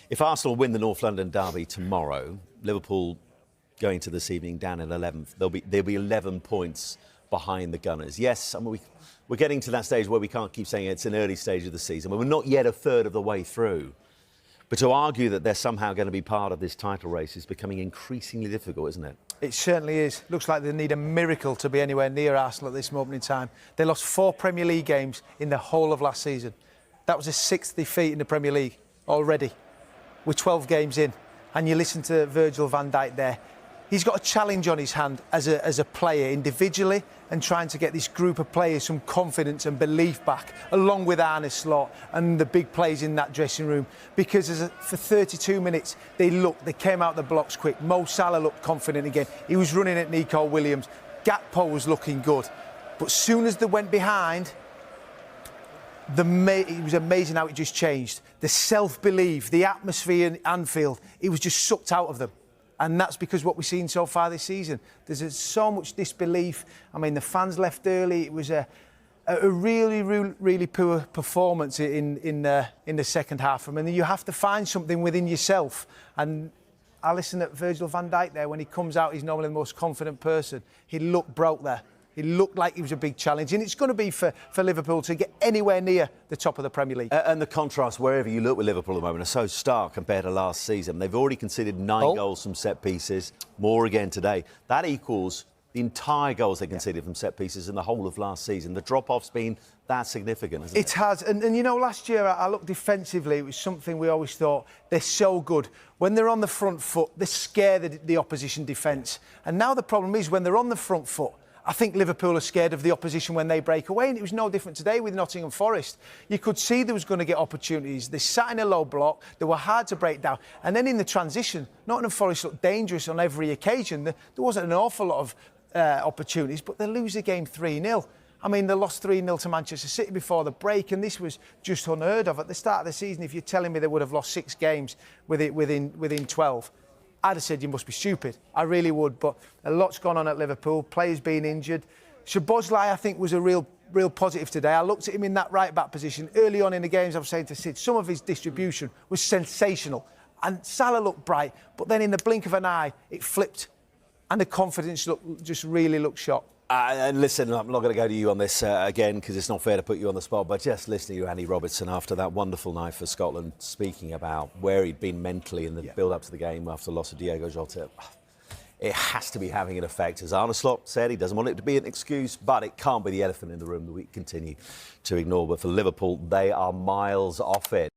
If Arsenal win the North London derby tomorrow, Liverpool going to this evening down in 11th, they'll be 11 points behind the Gunners. Yes, I mean, we're getting to that stage where we can't keep saying it's an early stage of the season. We're not yet a third of the way through. But to argue that they're somehow going to be part of this title race is becoming increasingly difficult, isn't it? It certainly is. Looks like they need a miracle to be anywhere near Arsenal at this moment in time. They lost 4 Premier League games in the whole of last season. That was a 6th defeat in the Premier League already. We're 12 games in. And you listen to Virgil Van Dijk there. He's got a challenge on his hand as a player individually and trying to get this group of players some confidence and belief back, along with arneslot and the big players in that dressing room. Because for 32 minutes, they came out the blocks quick. Mo Salah looked confident again. He was running at Nico Williams. Gakpo was looking good. But as soon as they went behind, it was amazing how it just changed. The self-belief, the atmosphere in Anfield, it was just sucked out of them. And that's because what we've seen so far this season. There's so much disbelief. I mean, the fans left early. It was a really poor performance in the second half. I mean, you have to find something within yourself. And I listen at Virgil van Dijk there. When he comes out, he's normally the most confident person. He looked broke there. He looked like he was a big challenge, and it's going to be for Liverpool to get anywhere near the top of the Premier League. And the contrast, wherever you look with Liverpool at the moment, are so stark compared to last season. They've already conceded 9 goals from set pieces, more again today. That equals the entire goals they conceded from set pieces in the whole of last season. The drop-off's been that significant, hasn't it? It has. And you know, last year I looked defensively. It was something we always thought, they're so good. When they're on the front foot, they scare the opposition defence. And now the problem is when they're on the front foot, I think Liverpool are scared of the opposition when they break away, and it was no different today with Nottingham Forest. You could see there was going to get opportunities. They sat in a low block, they were hard to break down. And then in the transition, Nottingham Forest looked dangerous on every occasion. There wasn't an awful lot of opportunities, but they lose the game 3-0. I mean, they lost 3-0 to Manchester City before the break, and this was just unheard of. At the start of the season, if you're telling me they would have lost 6 games within 12, I'd have said you must be stupid. I really would, but a lot's gone on at Liverpool. Players being injured. Szoboszlai, I think, was a real positive today. I looked at him in that right-back position. Early on in the games, I was saying to Sid, some of his distribution was sensational. And Salah looked bright, but then in the blink of an eye, it flipped. And the confidence just really looked shot. And listen, I'm not going to go to you on this again because it's not fair to put you on the spot, but just listening to Andy Robertson after that wonderful night for Scotland, speaking about where he'd been mentally in the build-up to the game after the loss of Diogo Jota, it has to be having an effect. As Arneslot said, he doesn't want it to be an excuse, but it can't be the elephant in the room that we continue to ignore. But for Liverpool, they are miles off it.